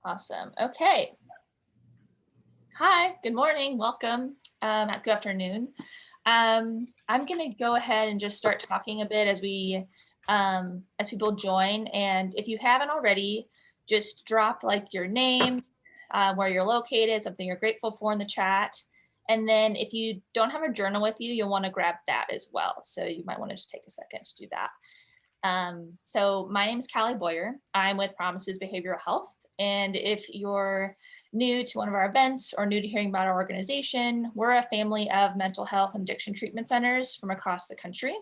Awesome. Okay. Hi, good morning, welcome, good afternoon. I'm gonna go ahead and just start talking a bit as people join. And if you haven't already, just drop like your name, where you're located, something you're grateful for in the chat. And then if you don't have a journal with you, you'll wanna grab that as well. So you might wanna just take a second to do that. So my name is Callie Boyer. I'm with Promises Behavioral Health. And if you're new to one of our events or new to hearing about our organization, we're a family of mental health and addiction treatment centers from across the country.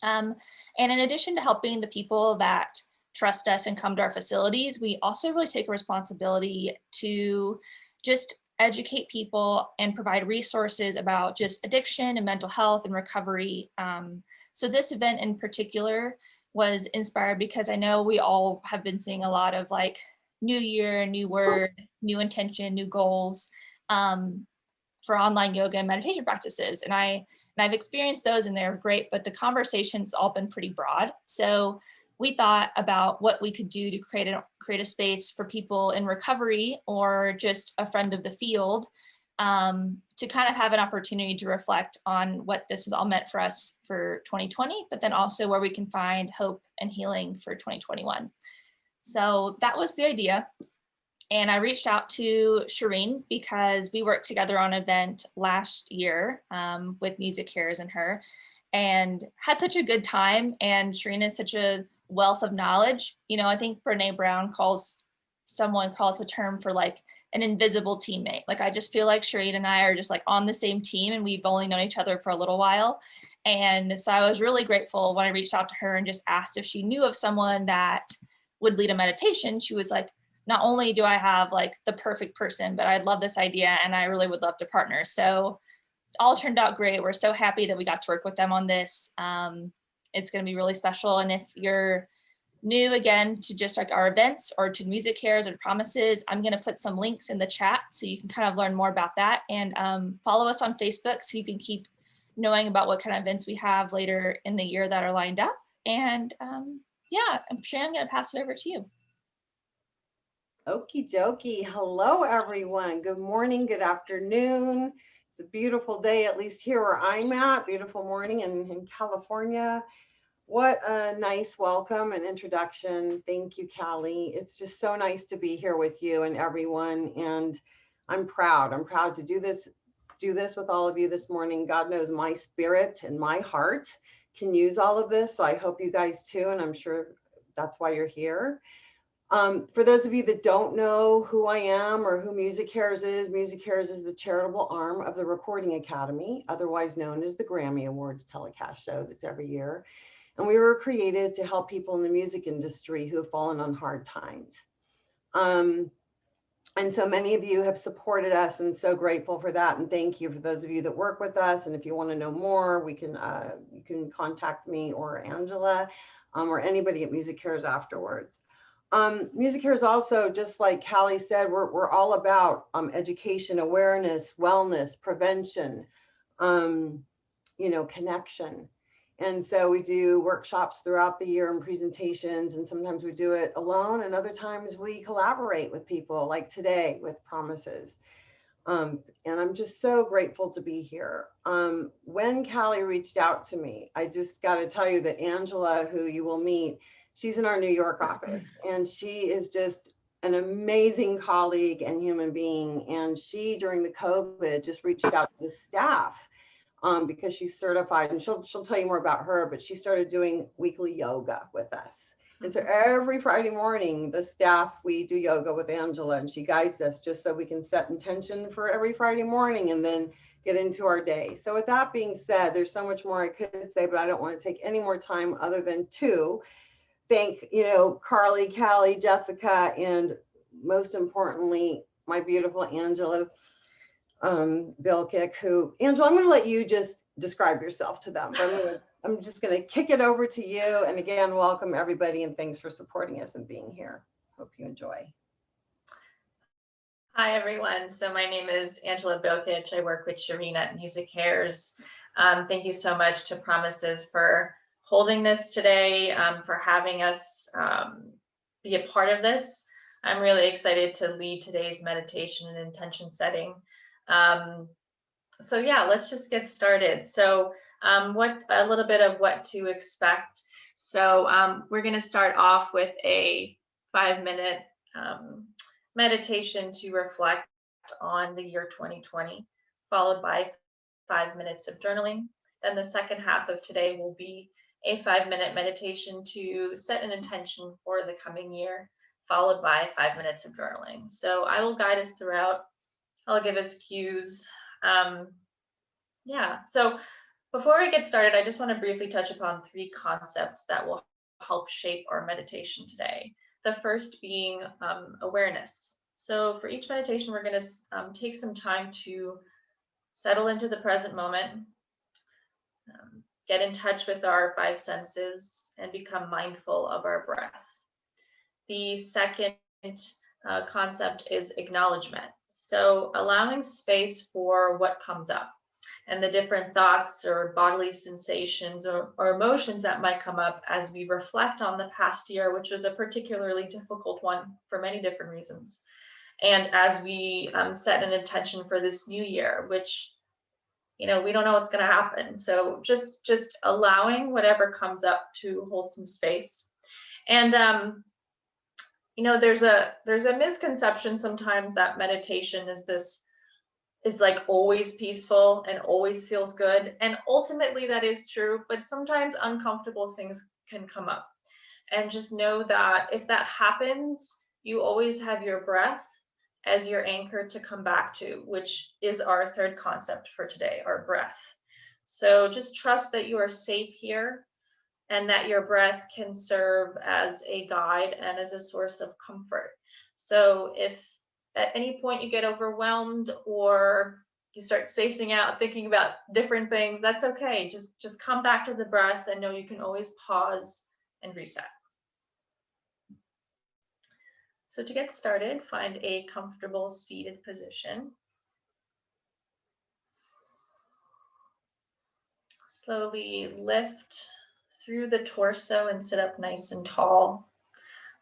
And in addition to helping the people that trust us and come to our facilities, we also really take a responsibility to just educate people and provide resources about just addiction and mental health and recovery. So this event in particular was inspired because I know we all have been seeing a lot of like new year, new word, new intention, new goals for online yoga and meditation practices. And I've experienced those and they're great, but the conversation's all been pretty broad. So we thought about what we could do to create a space for people in recovery or just a friend of the field to kind of have an opportunity to reflect on what this has all meant for us for 2020, but then also where we can find hope and healing for 2021. So that was the idea. And I reached out to Shireen because we worked together on an event last year with MusiCares and her, and had such a good time. And Shireen is such a wealth of knowledge. You know, I think Brene Brown calls a term for like an invisible teammate. Like I just feel like Shireen and I are just like on the same team and we've only known each other for a little while. And so I was really grateful when I reached out to her and just asked if she knew of someone that would lead a meditation. She was like, not only do I have like the perfect person, but I love this idea and I really would love to partner. So all turned out great. We're so happy that we got to work with them on this. It's going to be really special. And if you're new again to just like our events or to MusiCares or Promises, I'm going to put some links in the chat so you can kind of learn more about that, and follow us on Facebook so you can keep knowing about what kind of events we have later in the year that are lined up. And yeah, Shane, I'm going to pass it over to you. Okie dokie. Hello, everyone. Good morning, good afternoon. It's a beautiful day, at least here where I'm at. Beautiful morning in California. What a nice welcome and introduction. Thank you, Callie. It's just so nice to be here with you and everyone. And I'm proud. I'm proud to do this with all of you this morning. God knows my spirit and my heart can use all of this. So I hope you guys too. And I'm sure that's why you're here. For those of you that don't know who I am or who MusiCares is the charitable arm of the Recording Academy, otherwise known as the Grammy Awards telecast show that's every year. And we were created to help people in the music industry who have fallen on hard times. And so many of you have supported us, and so grateful for that. And thank you for those of you that work with us. And if you want to know more, you can contact me or Angela or anybody at MusiCares afterwards. MusiCares also, just like Callie said, we're all about education, awareness, wellness, prevention, connection. And so we do workshops throughout the year and presentations, and sometimes we do it alone, and other times we collaborate with people, like today with Promises. And I'm just so grateful to be here. When Callie reached out to me, I just got to tell you that Angela, who you will meet, she's in our New York office, and she is just an amazing colleague and human being. And she, during the COVID, just reached out to the staff because she's certified, and she'll tell you more about her, but she started doing weekly yoga with us. And so every Friday morning, the staff, we do yoga with Angela, and she guides us just so we can set intention for every Friday morning and then get into our day. So with that being said, there's so much more I could say, but I don't want to take any more time other than to thank, Carly, Callie, Jessica, and most importantly, my beautiful Angela Bilkic, Angela, I'm going to let you just describe yourself to them. I'm just going to kick it over to you. And again, welcome everybody, and thanks for supporting us and being here. Hope you enjoy. Hi, everyone. So my name is Angela Bilkic. I work with Shireen at MusiCares. Thank you so much to Promises for holding this today, for having us be a part of this. I'm really excited to lead today's meditation and intention setting. So yeah, let's just get started. So what a little bit of what to expect. So we're going to start off with a 5-minute meditation to reflect on the year 2020, followed by 5 minutes of journaling. Then the second half of today will be a 5-minute meditation to set an intention for the coming year, followed by 5 minutes of journaling. So I will guide us throughout. I'll give us cues. Yeah, so before we get started, I just want to briefly touch upon 3 concepts that will help shape our meditation today. The first being awareness. So for each meditation, we're going to take some time to settle into the present moment, get in touch with our 5 senses, and become mindful of our breath. The second concept is acknowledgement. So allowing space for what comes up and the different thoughts or bodily sensations or emotions that might come up as we reflect on the past year, which was a particularly difficult one for many different reasons. And as we set an intention for this new year, which, we don't know what's going to happen. So just allowing whatever comes up to hold some space. And there's a misconception sometimes that meditation is like always peaceful and always feels good. And ultimately that is true, but sometimes uncomfortable things can come up. And just know that if that happens, you always have your breath as your anchor to come back to, which is our third concept for today, our breath. So just trust that you are safe here and that your breath can serve as a guide and as a source of comfort. So if at any point you get overwhelmed or you start spacing out, thinking about different things, that's okay. Just come back to the breath and know you can always pause and reset. So to get started, find a comfortable seated position. Slowly lift through the torso and sit up nice and tall,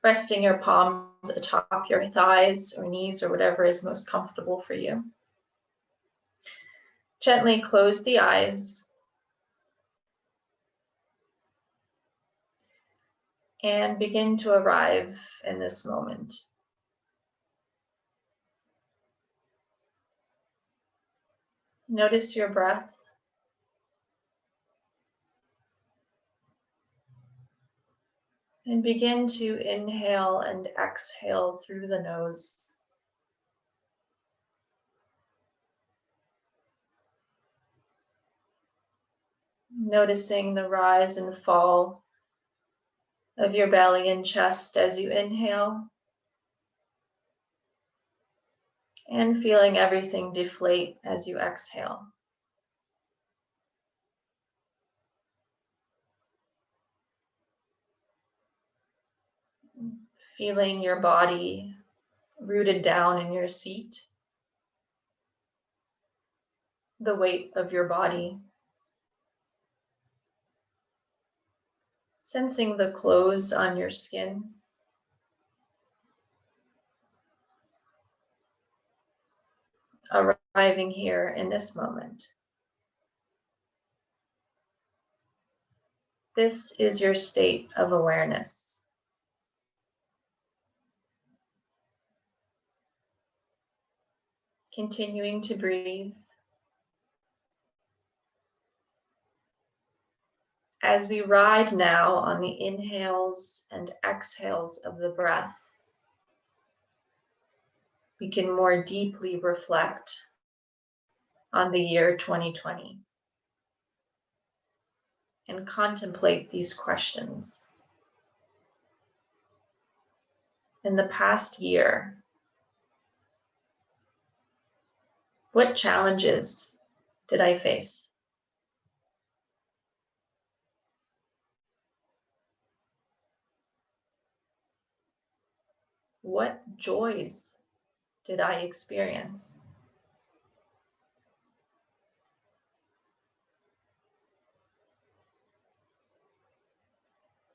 resting your palms atop your thighs or knees or whatever is most comfortable for you. Gently close the eyes and begin to arrive in this moment. Notice your breath. And begin to inhale and exhale through the nose. Noticing the rise and fall of your belly and chest as you inhale. And feeling everything deflate as you exhale. Feeling your body rooted down in your seat. The weight of your body. Sensing the clothes on your skin. Arriving here in this moment. This is your state of awareness. Continuing to breathe. As we ride now on the inhales and exhales of the breath, we can more deeply reflect on the year 2020 and contemplate these questions. In the past year, what challenges did I face? What joys did I experience?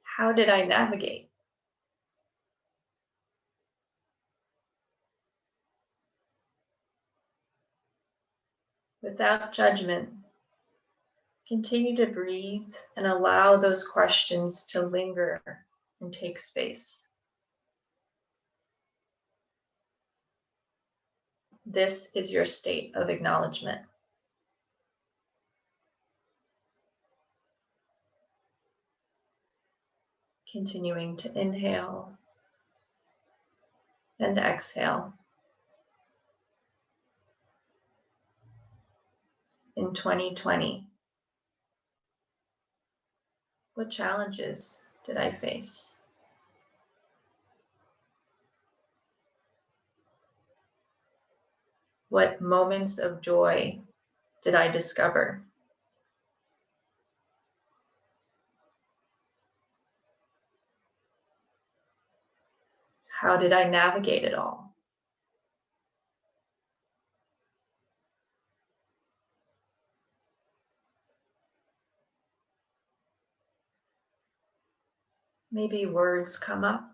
How did I navigate? Without judgment, continue to breathe and allow those questions to linger and take space. This is your state of acknowledgement. Continuing to inhale and exhale. In 2020, what challenges did I face? What moments of joy did I discover? How did I navigate it all? Maybe words come up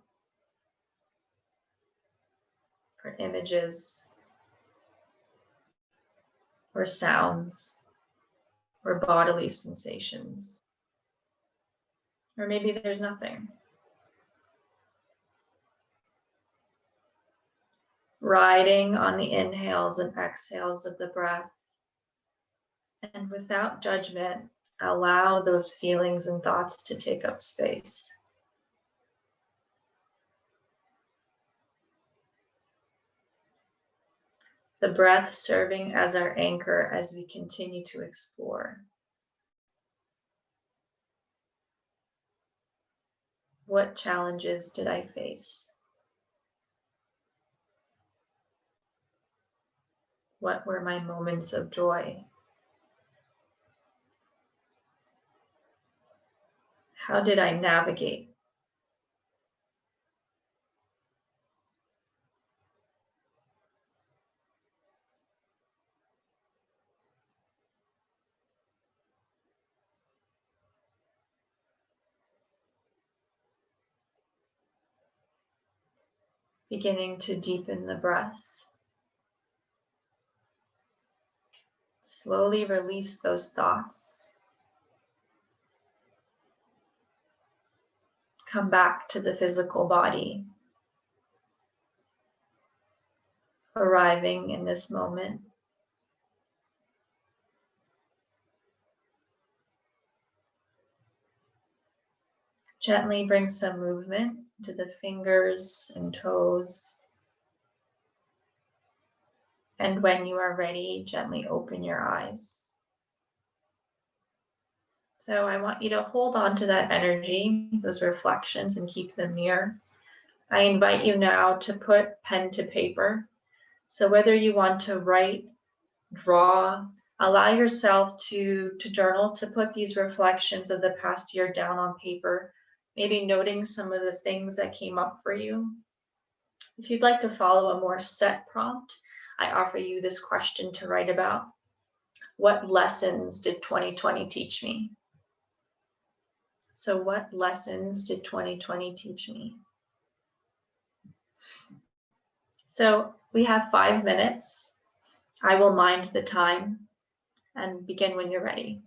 for images or sounds or bodily sensations. Or maybe there's nothing. Riding on the inhales and exhales of the breath, and without judgment, allow those feelings and thoughts to take up space. The breath serving as our anchor as we continue to explore. What challenges did I face? What were my moments of joy? How did I navigate? Beginning to deepen the breath. Slowly release those thoughts. Come back to the physical body. Arriving in this moment. Gently bring some movement to the fingers and toes. And when you are ready, gently open your eyes. So I want you to hold on to that energy, those reflections, and keep them near. I invite you now to put pen to paper. So whether you want to write, draw, allow yourself to journal, to put these reflections of the past year down on paper, maybe noting some of the things that came up for you. If you'd like to follow a more set prompt, I offer you this question to write about. What lessons did 2020 teach me? So what lessons did 2020 teach me? So we have 5 minutes. I will mind the time and begin when you're ready.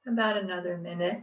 About another minute.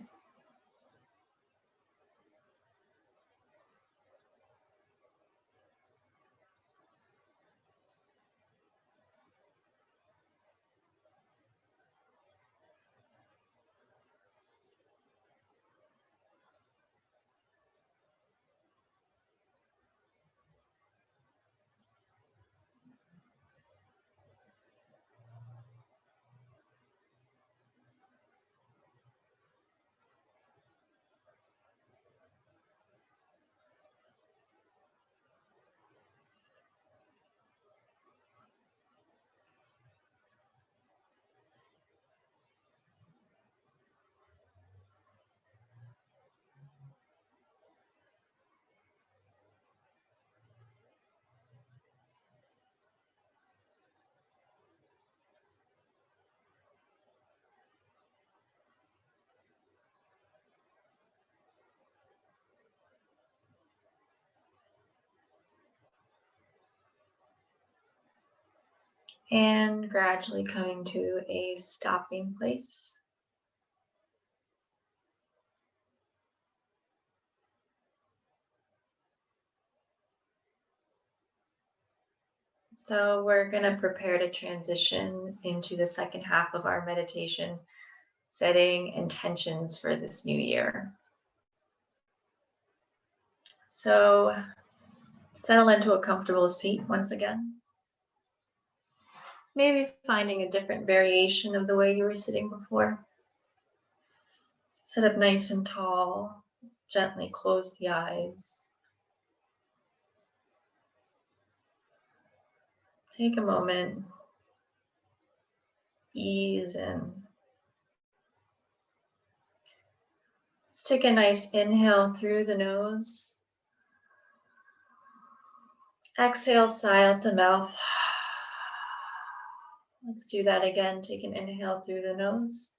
And gradually coming to a stopping place. So we're going to prepare to transition into the second half of our meditation, setting intentions for this new year. So settle into a comfortable seat once again. Maybe finding a different variation of the way you were sitting before. Sit up nice and tall, gently close the eyes. Take a moment, ease in. Let's take a nice inhale through the nose. Exhale, sigh out the mouth. Let's do that again. Take an inhale through the nose.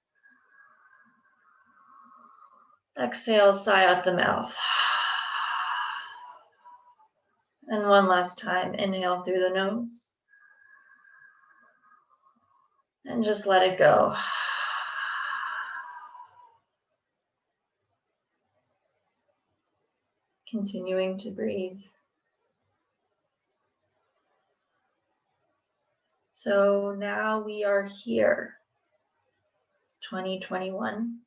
Exhale, sigh out the mouth. And one last time, inhale through the nose. And just let it go. Continuing to breathe. So now we are here, 2021,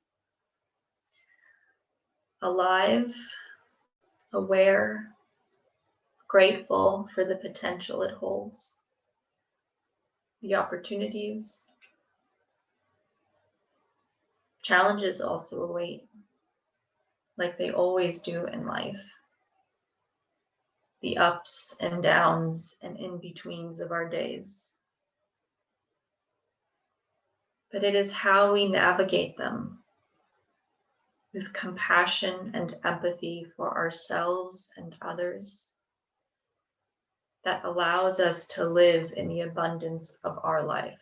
alive, aware, grateful for the potential it holds, the opportunities. Challenges also await, like they always do in life. The ups and downs and in-betweens of our days. But it is how we navigate them with compassion and empathy for ourselves and others that allows us to live in the abundance of our life.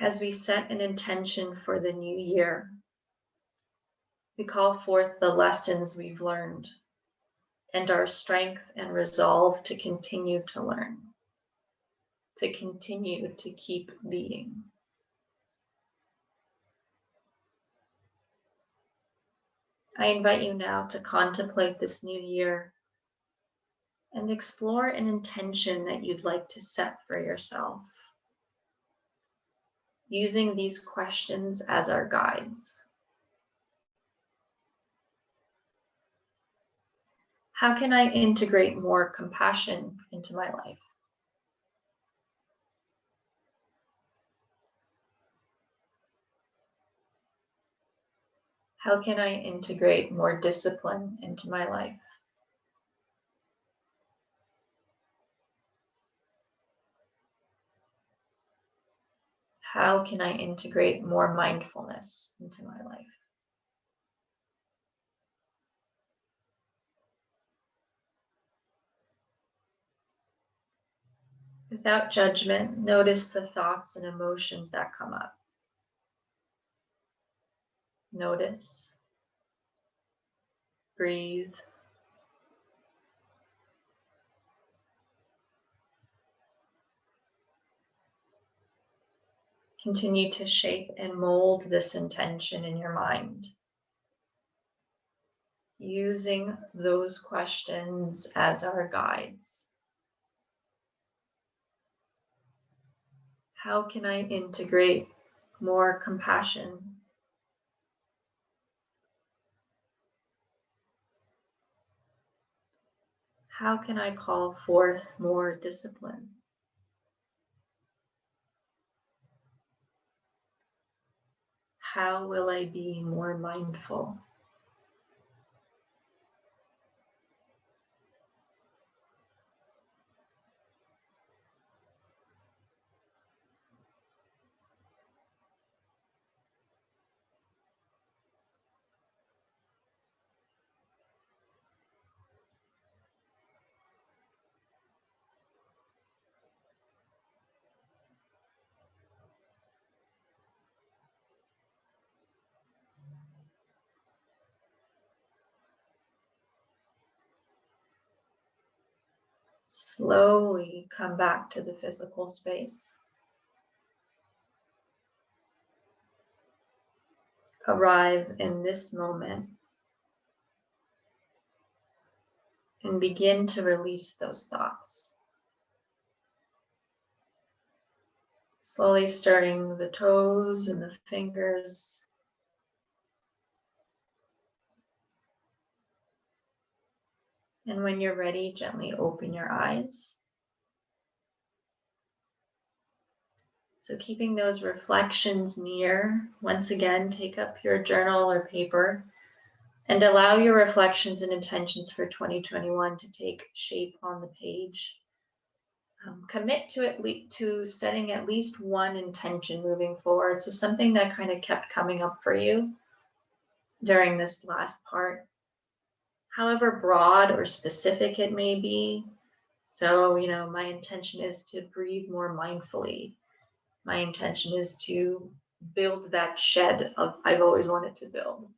As we set an intention for the new year, we call forth the lessons we've learned and our strength and resolve to continue to learn, to continue to keep being. I invite you now to contemplate this new year and explore an intention that you'd like to set for yourself, using these questions as our guides. How can I integrate more compassion into my life? How can I integrate more discipline into my life? How can I integrate more mindfulness into my life? Without judgment, notice the thoughts and emotions that come up. Notice, breathe, continue to shape and mold this intention in your mind, using those questions as our guides. How can I integrate more compassion? How can I call forth more discipline? How will I be more mindful? Slowly come back to the physical space. Arrive in this moment and begin to release those thoughts. Slowly stirring the toes and the fingers. And when you're ready, gently open your eyes. So keeping those reflections near, once again, take up your journal or paper and allow your reflections and intentions for 2021 to take shape on the page. Commit to setting at least one intention moving forward. So something that kind of kept coming up for you during this last part, however broad or specific it may be. So, my intention is to breathe more mindfully. My intention is to build that shed I've always wanted to build.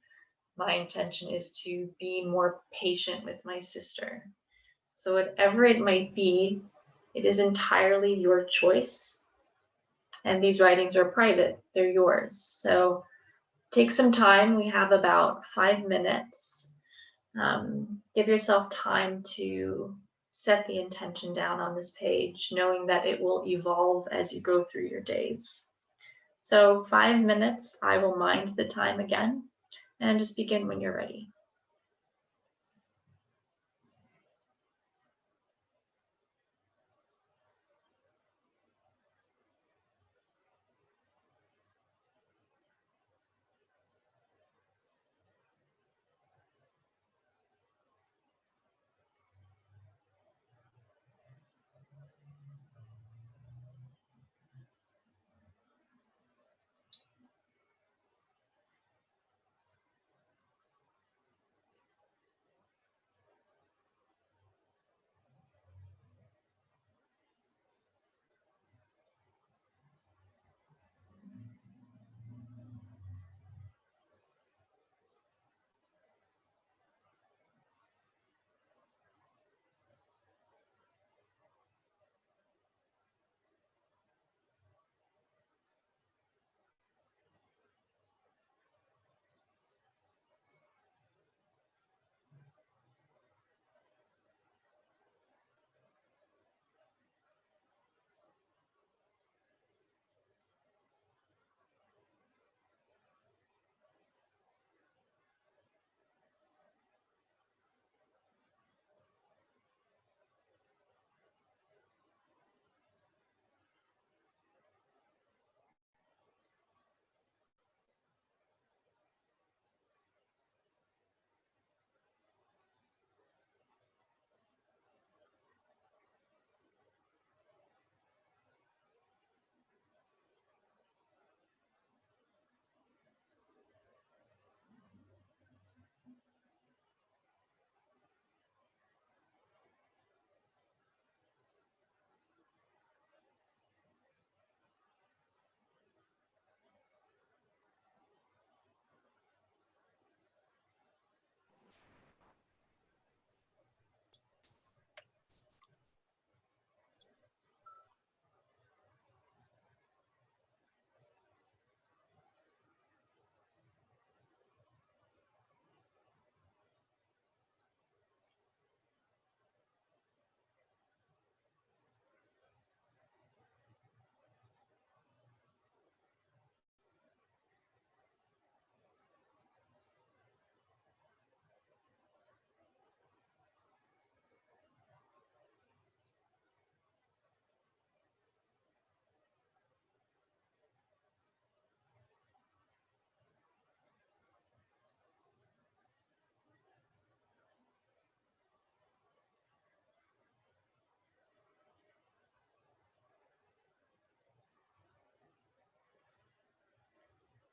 My intention is to be more patient with my sister. So whatever it might be, it is entirely your choice. And these writings are private, they're yours. So take some time. We have about 5 minutes. Give yourself time to set the intention down on this page, knowing that it will evolve as you go through your days. So 5 minutes, I will mind the time again, and just begin when you're ready.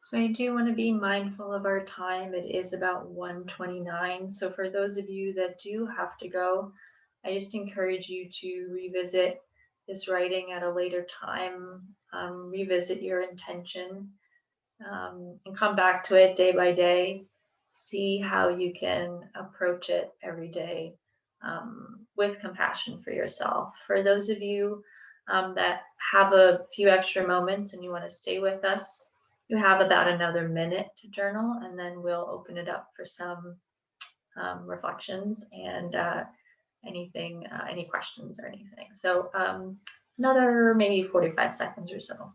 So I do want to be mindful of our time. It is about 1:29. So for those of you that do have to go, I just encourage you to revisit this writing at a later time, revisit your intention, and come back to it day by day. See how you can approach it every day, with compassion for yourself. For those of you that have a few extra moments and you want to stay with us, you have about another minute to journal, and then we'll open it up for some reflections and any questions or anything. So another maybe 45 seconds or so.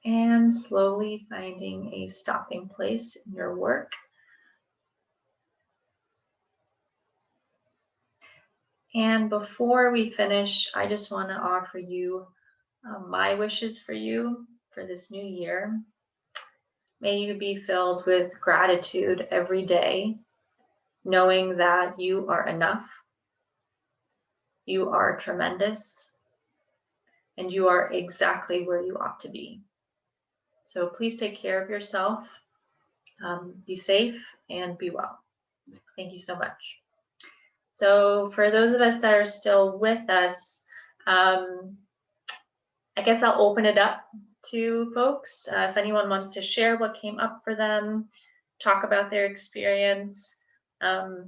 And slowly finding a stopping place in your work. And before we finish, I just want to offer you my wishes for you for this new year. May you be filled with gratitude every day, knowing that you are enough, you are tremendous, and you are exactly where you ought to be. So please take care of yourself, be safe, and be well. Thank you so much. So for those of us that are still with us, I guess I'll open it up to folks. If anyone wants to share what came up for them, talk about their experience, I'll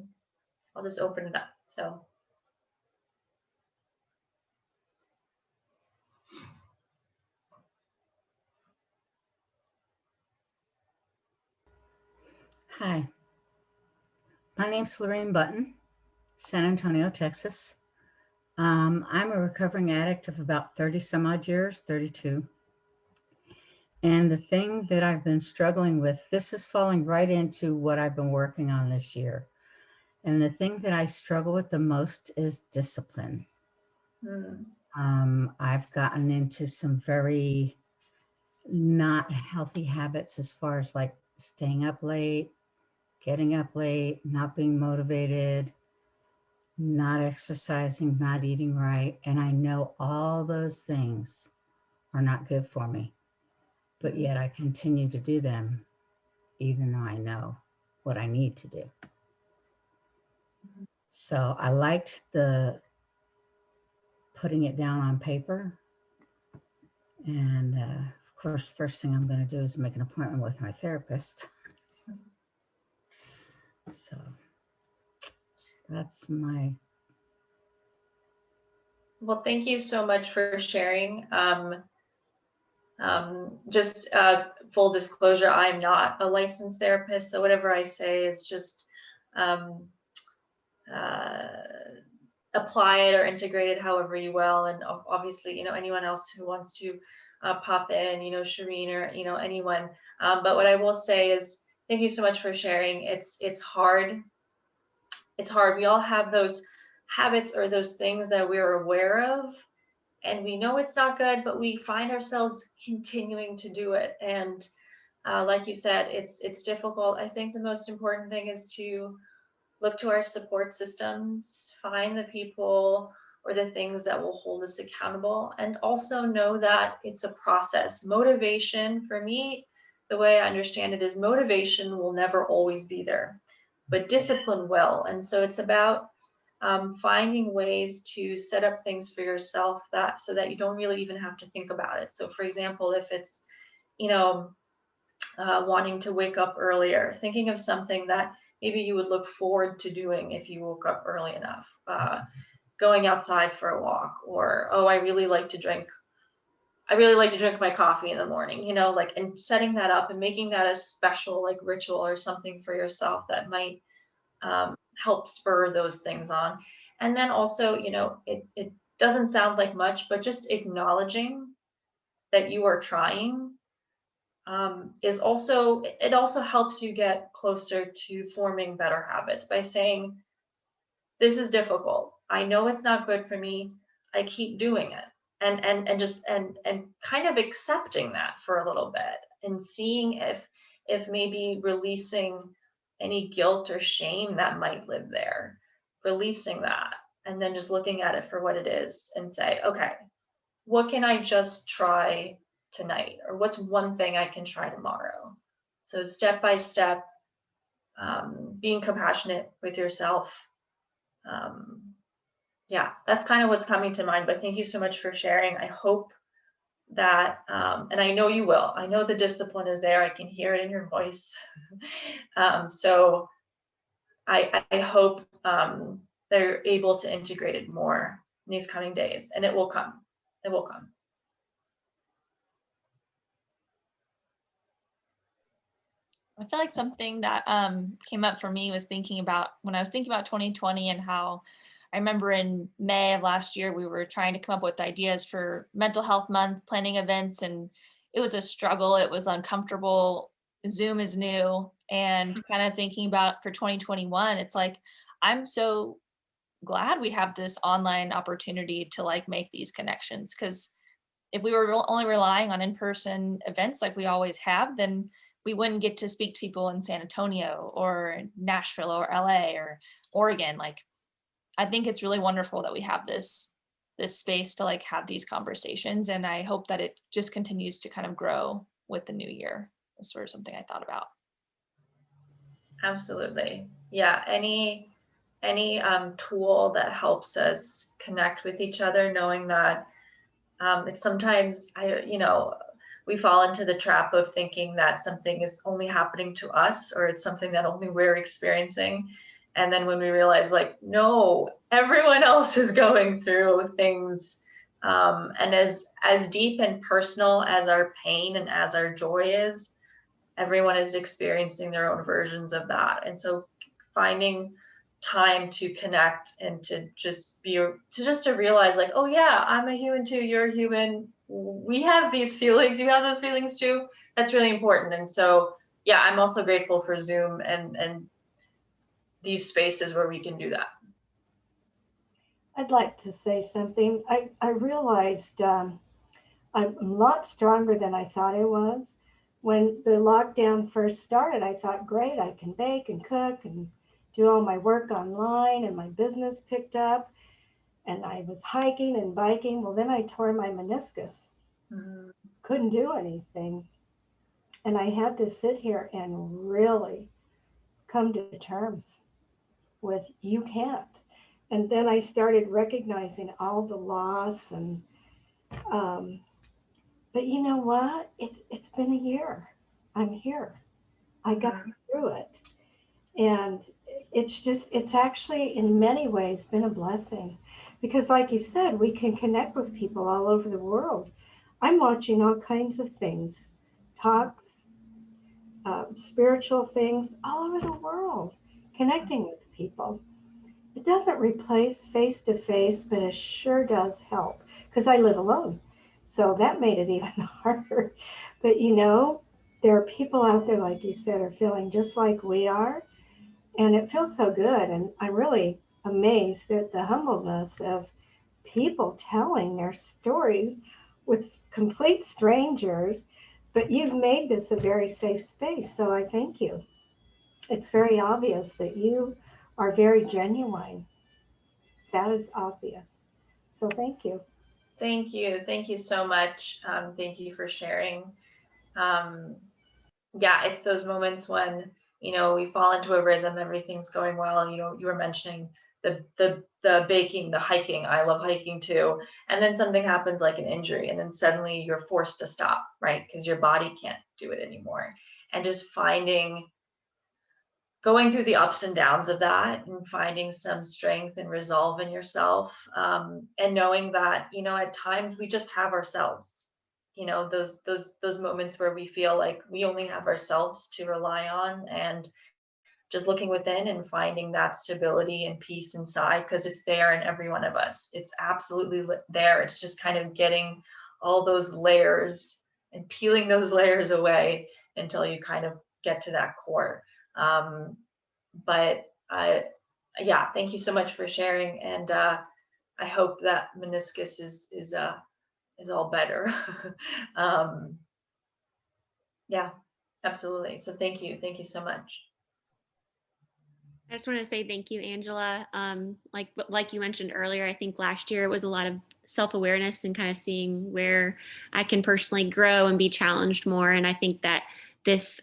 just open it up. So. Hi, my name's Shireen Button, San Antonio, Texas. I'm a recovering addict of about 30 some odd years, 32. And the thing that I've been struggling with, this is falling right into what I've been working on this year. And the thing that I struggle with the most is discipline. I've gotten into some very not healthy habits as far as like staying up late, getting up late, not being motivated, not exercising, not eating right. And I know all those things are not good for me, but yet I continue to do them, even though I know what I need to do. So I liked the putting it down on paper. And of course, first thing I'm going to do is make an appointment with my therapist. So that's my. Well, thank you so much for sharing. Just full disclosure, I'm not a licensed therapist, so whatever I say is just apply it or integrate it however you will. And obviously, anyone else who wants to pop in, Shireen or, anyone. But what I will say is thank you so much for sharing. It's hard. It's hard. We all have those habits or those things that we're aware of, and we know it's not good, but we find ourselves continuing to do it. And like you said, it's difficult. I think the most important thing is to look to our support systems, find the people or the things that will hold us accountable, and also know that it's a process. Motivation, for me, the way I understand it is motivation will never always be there, but discipline will. And so it's about finding ways to set up things for yourself so that you don't really even have to think about it. So for example, if it's, wanting to wake up earlier, thinking of something that maybe you would look forward to doing if you woke up early enough, going outside for a walk, or, oh, I really like to drink my coffee in the morning, and setting that up and making that a special like ritual or something for yourself that might help spur those things on. And then also, it doesn't sound like much, but just acknowledging that you are trying is also, it also helps you get closer to forming better habits by saying, this is difficult. I know it's not good for me. I keep doing it. And kind of accepting that for a little bit and seeing if maybe releasing any guilt or shame that might live there, releasing that, and then just looking at it for what it is and say, okay, what can I just try tonight? Or what's one thing I can try tomorrow? So step by step, being compassionate with yourself. Yeah, that's kind of what's coming to mind. But thank you so much for sharing. I hope that, and I know you will. I know the discipline is there. I can hear it in your voice. So I hope they're able to integrate it more in these coming days, and it will come. It will come. I feel like something that came up for me was thinking about when I was thinking about 2020 and how I remember in May of last year, we were trying to come up with ideas for Mental Health Month, planning events, and it was a struggle. It was uncomfortable. Zoom is new. And kind of thinking about for 2021, it's like, I'm so glad we have this online opportunity to like make these connections. Because if we were only relying on in-person events like we always have, then we wouldn't get to speak to people in San Antonio or Nashville or LA or Oregon. Like, I think it's really wonderful that we have this space to like have these conversations, and I hope that it just continues to kind of grow with the new year. It's sort of something I thought about. Absolutely. Yeah. Any tool that helps us connect with each other, knowing that it's sometimes we fall into the trap of thinking that something is only happening to us or it's something that only we're experiencing. And then when we realize, like, no, everyone else is going through things. And as deep and personal as our pain and as our joy is, everyone is experiencing their own versions of that. And so finding time to connect and to realize, like, oh yeah, I'm a human too, you're a human, we have these feelings, you have those feelings too. That's really important. And so yeah, I'm also grateful for Zoom and these spaces where we can do that. I'd like to say something. I realized I'm a lot stronger than I thought I was. When the lockdown first started, I thought, great, I can bake and cook and do all my work online, and my business picked up, and I was hiking and biking. Well, then I tore my meniscus, Mhm. couldn't do anything. And I had to sit here and really come to terms with you can't. And then I started recognizing all the loss and um, but you know what? It's been a year. I'm here. I got Mhm. through it. And it's actually in many ways been a blessing because, like you said, we can connect with people all over the world. I'm watching all kinds of things, talks, spiritual things all over the world, connecting with people. It doesn't replace face to face, but it sure does help because I live alone. So that made it even harder. But there are people out there, like you said, are feeling just like we are. And it feels so good. And I'm really amazed at the humbleness of people telling their stories with complete strangers. But you've made this a very safe space. So I thank you. It's very obvious that you are very genuine. That is obvious. So thank you. Thank you. Thank you so much. Thank you for sharing. Um, yeah, it's those moments when, we fall into a rhythm, everything's going well. You were mentioning the baking, the hiking. I love hiking too. And then something happens like an injury, and then suddenly you're forced to stop, right? Because your body can't do it anymore. And just going through the ups and downs of that and finding some strength and resolve in yourself, and knowing that, at times we just have ourselves, those moments where we feel like we only have ourselves to rely on, and just looking within and finding that stability and peace inside, because it's there in every one of us. It's absolutely there. It's just kind of getting all those layers and peeling those layers away until you kind of get to that core. But yeah, thank you so much for sharing, and I hope that meniscus is all better. Yeah, absolutely. So thank you so much. I just want to say thank you, Angela. Like you mentioned earlier, I think last year it was a lot of self-awareness and kind of seeing where I can personally grow and be challenged more. And I think that this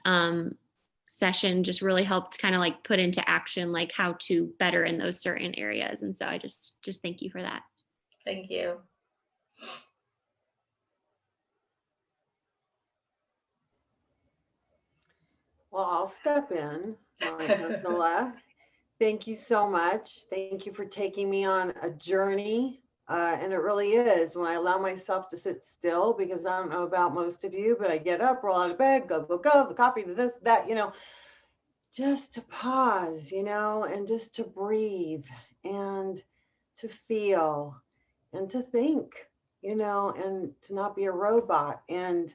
session just really helped kind of like put into action like how to better in those certain areas. And so I just thank you for that. Thank you. Well, I'll step in, Angela. Thank you so much. Thank you for taking me on a journey. And it really is when I allow myself to sit still, because I don't know about most of you, but I get up, roll out of bed, go, the coffee, the this, that, just to pause, and just to breathe and to feel and to think, and to not be a robot. And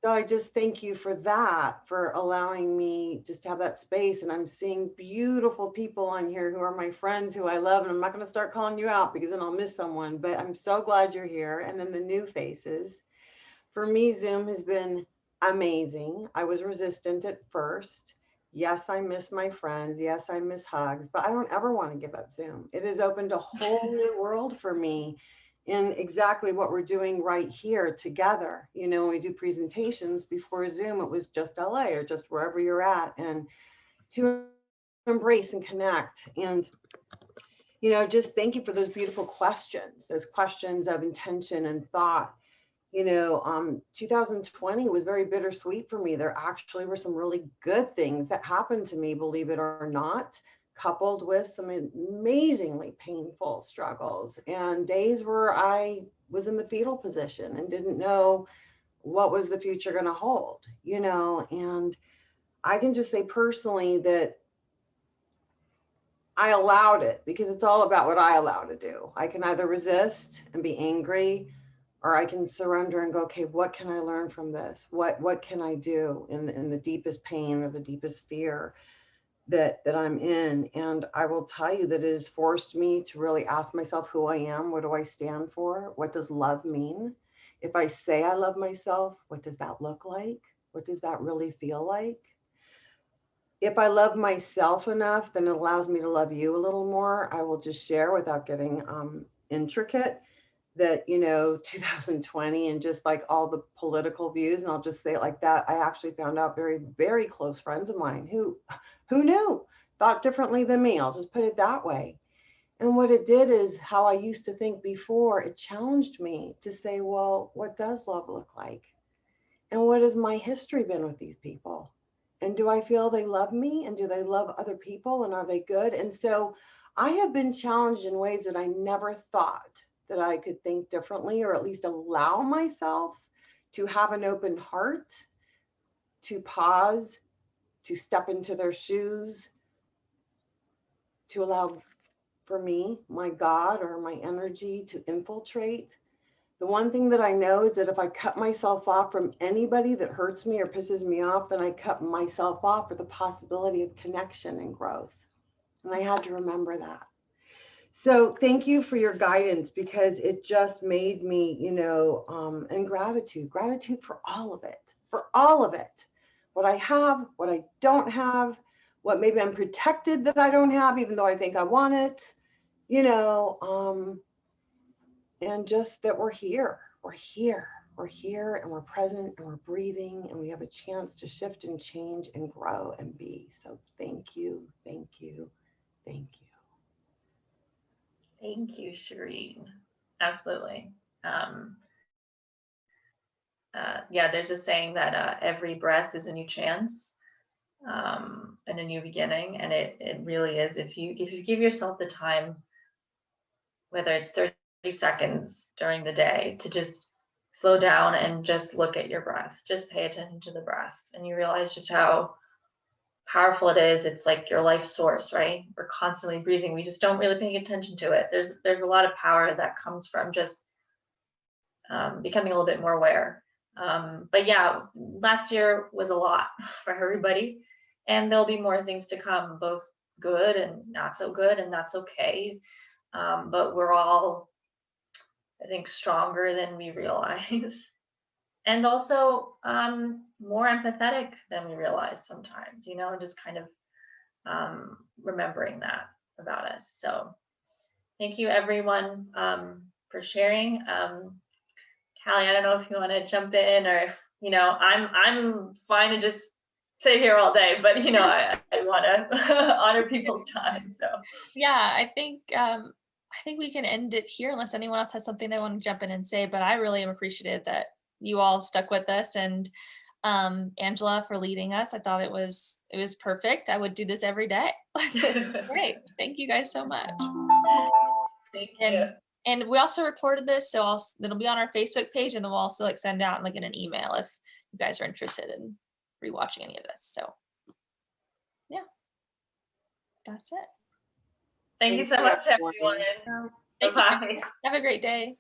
so I just thank you for that, for allowing me just to have that space. And I'm seeing beautiful people on here who are my friends, who I love. And I'm not going to start calling you out because then I'll miss someone, but I'm so glad you're here. And then the new faces. For me, Zoom has been amazing. I was resistant at first. Yes, I miss my friends. Yes, I miss hugs, but I don't ever want to give up Zoom. It has opened a whole new world for me in exactly what we're doing right here together. When we do presentations before Zoom, it was just LA or just wherever you're at, and to embrace and connect. And, just thank you for those beautiful questions, those questions of intention and thought. 2020 was very bittersweet for me. There actually were some really good things that happened to me, believe it or not, coupled with some amazingly painful struggles and days where I was in the fetal position and didn't know what was the future going to hold, and I can just say personally that I allowed it, because it's all about what I allow to do. I can either resist and be angry, or I can surrender and go, okay, what can I learn from this? What can I do in the deepest pain or the deepest fear that I'm in? And I will tell you that it has forced me to really ask myself who I am. What do I stand for? What does love mean? If I say I love myself, what does that look like? What does that really feel like? If I love myself enough, then it allows me to love you a little more. I will just share without getting intricate that, 2020 and just like all the political views, and I'll just say it like that, I actually found out very, very close friends of mine who knew, thought differently than me. I'll just put it that way. And what it did is how I used to think before, it challenged me to say, well, what does love look like? And what has my history been with these people? And do I feel they love me? And do they love other people? And are they good? And so I have been challenged in ways that I never thought that I could think differently, or at least allow myself to have an open heart, to pause, to step into their shoes, to allow for me, my God or my energy to infiltrate. The one thing that I know is that if I cut myself off from anybody that hurts me or pisses me off, then I cut myself off for the possibility of connection and growth. And I had to remember that. So thank you for your guidance, because it just made me, and gratitude for all of it, what I have, what I don't have, what maybe I'm protected that I don't have, even though I think I want it, and just that we're here, and we're present, and we're breathing, and we have a chance to shift and change and grow and be. So thank you. Thank you. Thank you. Thank you, Shireen. Absolutely. Yeah, there's a saying that every breath is a new chance and a new beginning, and it really is. If you give yourself the time, whether it's 30 seconds during the day, to just slow down and just look at your breath, just pay attention to the breath, and you realize just how powerful it is. It's like your life source, right? We're constantly breathing. We just don't really pay attention to it. There's a lot of power that comes from just becoming a little bit more aware. But yeah, last year was a lot for everybody, and there'll be more things to come, both good and not so good, and that's okay. But we're all, I think, stronger than we realize, and also more empathetic than we realize sometimes, just kind of remembering that about us. So thank you everyone for sharing. Callie, I don't know if you want to jump in, or if, I'm fine to just sit here all day, but I want to honor people's time. So yeah, I think we can end it here unless anyone else has something they want to jump in and say, but I really am appreciative that you all stuck with us, and Angela for leading us. I thought it was perfect. I would do this every day. This is great. Thank you guys so much. thank you. And we also recorded this, so it'll be on our Facebook page, and then we'll also send out in an email if you guys are interested in rewatching any of this. So yeah, that's it. Thank you so much, everyone. everyone. Thank you. Bye-bye. Have a great day.